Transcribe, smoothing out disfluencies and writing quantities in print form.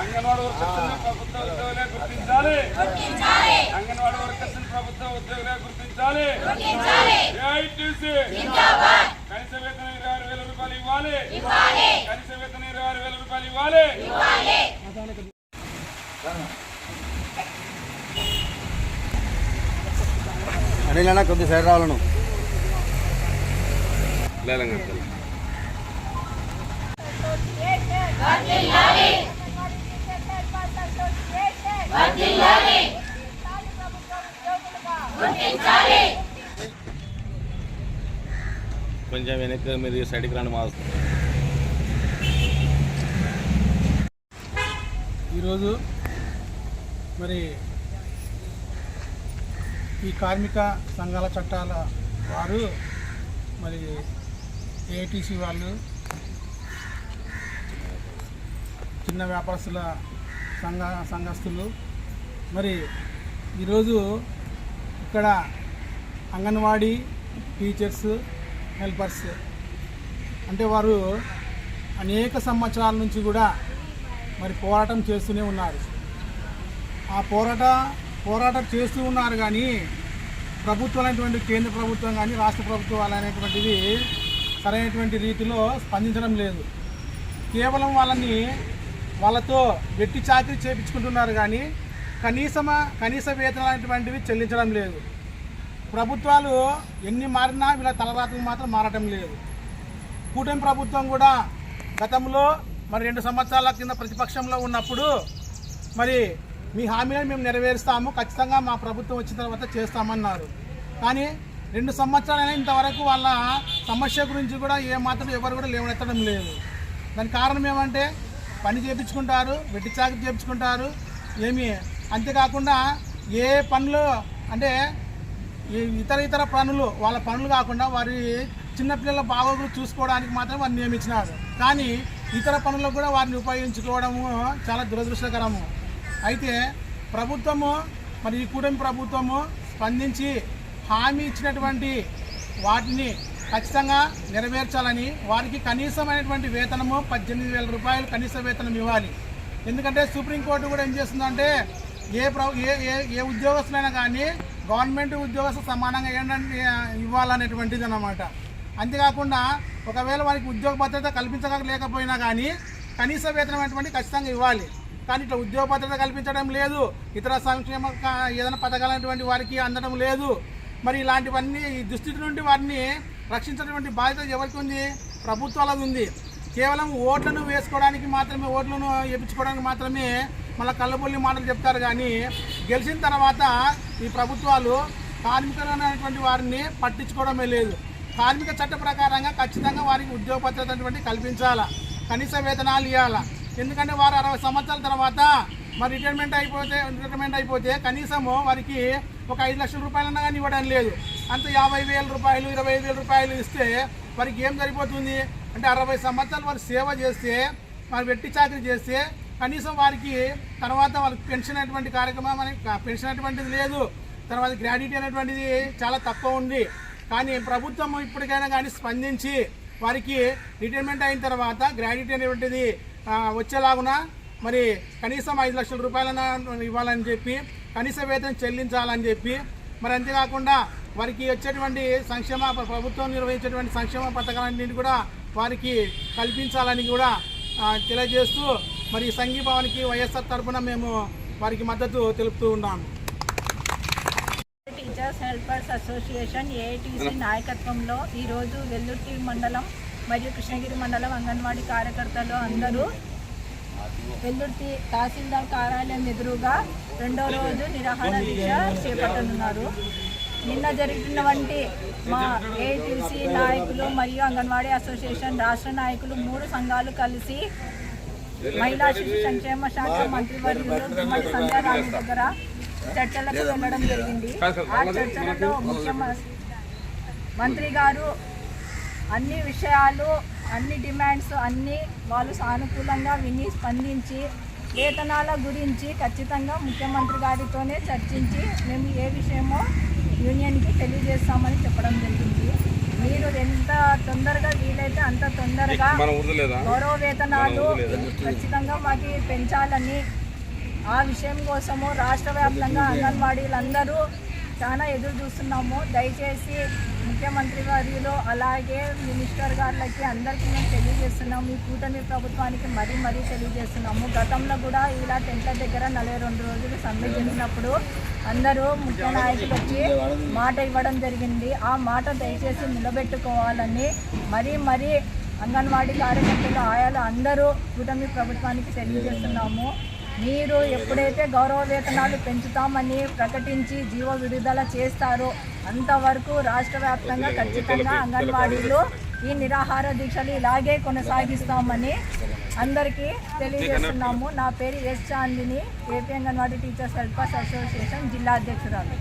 అంగన్వాడీ వర్కర్స్ని ప్రభుత్వ ఉద్యోగులే గుర్తించాలి. అంగన్వాడీ వర్కర్స్ని ప్రభుత్వ ఉద్యోగులే గుర్తించాలి. ఏఐటీసీ కనీస వేతనం 26,000 రూపాయలు ఇవ్వాలి. కనీస వేతనం 26,000 రూపాయలు ఇవ్వాలి. అనిల్ కొద్ది సైడ్ రావాలను కొంచెం వెనక్కి మీరు సైడ్కి రండి. ఈరోజు మరి ఈ కార్మిక సంఘాల చట్టాల వారు మరి ఏఐటీసీ వాళ్ళు చిన్న వ్యాపారస్తుల సంఘస్థులు మరి ఈరోజు ఇక్కడ అంగన్వాడీ టీచర్స్ హెల్పర్స్ అంటే వారు అనేక సంవత్సరాల నుంచి కూడా మరి పోరాటం చేస్తూనే ఉన్నారు. ఆ పోరాటం చేస్తూ ఉన్నారు కానీ ప్రభుత్వం అనేటువంటి కేంద్ర ప్రభుత్వం కానీ రాష్ట్ర ప్రభుత్వాలు అనేటువంటిది సరైనటువంటి రీతిలో స్పందించడం లేదు. కేవలం వాళ్ళతో వెట్టి చాకరీ చేయించుకుంటున్నారు కానీ కనీస వేతనాలు అనేటువంటివి చెల్లించడం లేదు. ప్రభుత్వాలు ఎన్ని మారినా వీళ్ళ తలరాతలు మాత్రం మారటం లేదు. కూటమి ప్రభుత్వం కూడా గతంలో మరి 2 సంవత్సరాల కింద ప్రతిపక్షంలో ఉన్నప్పుడు మరి మీ హామీలను మేము నెరవేరుస్తాము, ఖచ్చితంగా మా ప్రభుత్వం వచ్చిన తర్వాత చేస్తామన్నారు. కానీ 2 సంవత్సరాలైనా ఇంతవరకు వాళ్ళ సమస్య గురించి కూడా ఏమాత్రం ఎవరు కూడా లేవనెత్తడం లేదు. దానికి కారణం ఏమంటే పని చేయించుకుంటారు, వెట్టి చాకరీ చేయించుకుంటారు ఏమి. అంతేకాకుండా ఏ పనులు అంటే ఇతర పనులు వాళ్ళ పనులు కాకుండా వారి చిన్నపిల్లల బాగోగులు చూసుకోవడానికి మాత్రం వారిని నియమించినారు. కానీ ఇతర పనులకు కూడా వారిని ఉపయోగించుకోవడము చాలా దురదృష్టకరము. అయితే ప్రభుత్వము మరి ఈ కూటమి ప్రభుత్వము స్పందించి హామీ ఇచ్చినటువంటి వాటిని ఖచ్చితంగా నెరవేర్చాలని వారికి కనీసమైనటువంటి వేతనము 18,000 రూపాయలు కనీస వేతనం ఇవ్వాలి. ఎందుకంటే సుప్రీంకోర్టు కూడా ఏం చేస్తుందంటే ఏ ఉద్యోగస్తులైనా కానీ గవర్నమెంట్ ఉద్యోగస్తులు సమానంగా ఇవ్వాలనేటువంటిది అన్నమాట. అంతేకాకుండా ఒకవేళ వారికి ఉద్యోగ భద్రత కల్పించలేకపోయినా కానీ కనీస వేతనం అనేటువంటి ఖచ్చితంగా ఇవ్వాలి. కానీ ఇట్లా ఉద్యోగ భద్రత కల్పించడం లేదు, ఇతర సంక్షేమ ఏదైనా పథకాలైనటువంటి వారికి అందడం లేదు. మరి ఇలాంటివన్నీ ఈ దుస్థితి నుండి వారిని రక్షించేటువంటి బాధ్యత ఎవరికి ఉంది? ప్రభుత్వాలది ఉంది. కేవలం ఓట్లను వేసుకోవడానికి మాత్రమే, ఓట్లను వేయించుకోవడానికి మాత్రమే మళ్ళీ కళ్ళబొల్లి మాటలు చెప్తారు. కానీ గెలిచిన తర్వాత ఈ ప్రభుత్వాలు కార్మికులైనటువంటి వారిని పట్టించుకోవడమే లేదు. కార్మిక చట్ట ప్రకారంగా ఖచ్చితంగా వారికి ఉద్యోగ భద్రత అనేటువంటి కల్పించాలా, కనీస వేతనాలు ఇవ్వాలా. ఎందుకంటే వారు 60 సంవత్సరాల తర్వాత మరి రిటైర్మెంట్ అయిపోతే కనీసము వారికి ఒక 5 లక్షల రూపాయలన్నా కానీ ఇవ్వడం లేదు. అంత 50,000 రూపాయలు 25,000 రూపాయలు ఇస్తే వారికి ఏం సరిపోతుంది అంటే 60 సంవత్సరాలు వారు సేవ చేస్తే, వారు వెట్టి చాకరీ చేస్తే కనీసం వారికి తర్వాత వాళ్ళకి పెన్షన్ అనేటువంటి కార్యక్రమం పెన్షన్ అనేటువంటిది లేదు. తర్వాత గ్రాడ్యుటీ అనేటువంటిది చాలా తక్కువ ఉంది. కానీ ప్రభుత్వం ఇప్పటికైనా కానీ స్పందించి వారికి రిటైర్మెంట్ అయిన తర్వాత గ్రాడ్యుటీ అనేటువంటిది వచ్చేలాగున మరి కనీసం 5 లక్షల రూపాయలైనా ఇవ్వాలని చెప్పి, కనీస వేతనం చెల్లించాలని చెప్పి, మరి అంతేకాకుండా వారికి వచ్చేటువంటి ప్రభుత్వం నిర్వహించేటువంటి సంక్షేమ పథకాలన్నింటినీ కూడా వారికి కల్పించాలని కూడా తెలియజేస్తూ మరి సంఘీభావానికి వైఎస్ఆర్ తరఫున మేము వారికి మద్దతు తెలుపుతూ ఉన్నాము. టీచర్స్ హెల్పర్స్ అసోసియేషన్ ఏఐటీసీ నాయకత్వంలో ఈరోజు వెల్లుర్తి మండలం మరియు కృష్ణగిరి మండలం అంగన్వాడీ కార్యకర్తలు అందరూ వెల్లుర్తి తహసీల్దార్ కార్యాలయం ఎదురుగా 2వ రోజు నిరాహార దీక్ష చేపట్టనున్నారు. నిన్న జరిగినటువంటి మా ఏఐటీసీ నాయకులు మరియు అంగన్వాడీ అసోసియేషన్ రాష్ట్ర నాయకులు 3 సంఘాలు కలిసి మహిళా శిశు సంక్షేమ శాఖ మంత్రివర్యులు గుమ్మడి సంధ్యారాణి దగ్గర చర్చలకు వెళ్ళడం జరిగింది. ఆ చర్చలలో మంత్రి గారు అన్ని విషయాలు, అన్ని డిమాండ్స్ అన్నీ వాళ్ళు సానుకూలంగా విని స్పందించి వేతనాల గురించి ఖచ్చితంగా ముఖ్యమంత్రి గారితోనే చర్చించి మేము ఏ విషయమో యూనియన్కి తెలియజేస్తామని చెప్పడం జరిగింది. మీరు ఎంత తొందరగా వీలైతే వీలైనంత తొందరగా మన ఊర్లో లేదా గౌరవ వేతనాలు ఖచ్చితంగా మాకు పెంచాలని ఆ విషయం కోసము రాష్ట్ర వ్యాప్తంగా అంగన్వాడీలందరూ చాలా ఎదురు చూస్తున్నాము. దయచేసి ముఖ్యమంత్రి వర్యులు అలాగే మినిస్టర్ గారికి అందరికీ మేము తెలియజేస్తున్నాము. ఈ కూటమి ప్రభుత్వానికి మరీ తెలియజేస్తున్నాము. గతంలో కూడా ఇలా టెంట్ల దగ్గర 42 రోజులు సమ్మె చేసినప్పుడు అందరూ ముఖ్య నాయకులు వచ్చి మాట ఇవ్వడం జరిగింది. ఆ మాట దయచేసి నిలబెట్టుకోవాలని మరీ అంగన్వాడీ కార్యకర్తలు ఆయాలు అందరూ కూటమి ప్రభుత్వానికి తెలియజేస్తున్నాము. మీరు ఎప్పుడైతే గౌరవ వేతనాలు పెంచుతామని ప్రకటించి జీవో విడుదల చేస్తారో అంతవరకు రాష్ట్ర వ్యాప్తంగా ఖచ్చితంగా అంగన్వాడీలు ఈ నిరాహార దీక్షలు ఇలాగే కొనసాగిస్తామని అందరికీ తెలియజేస్తున్నాము. నా పేరు S Chandini, AP anganwadi teachers helpers association జిల్లా అధ్యక్షురాలు.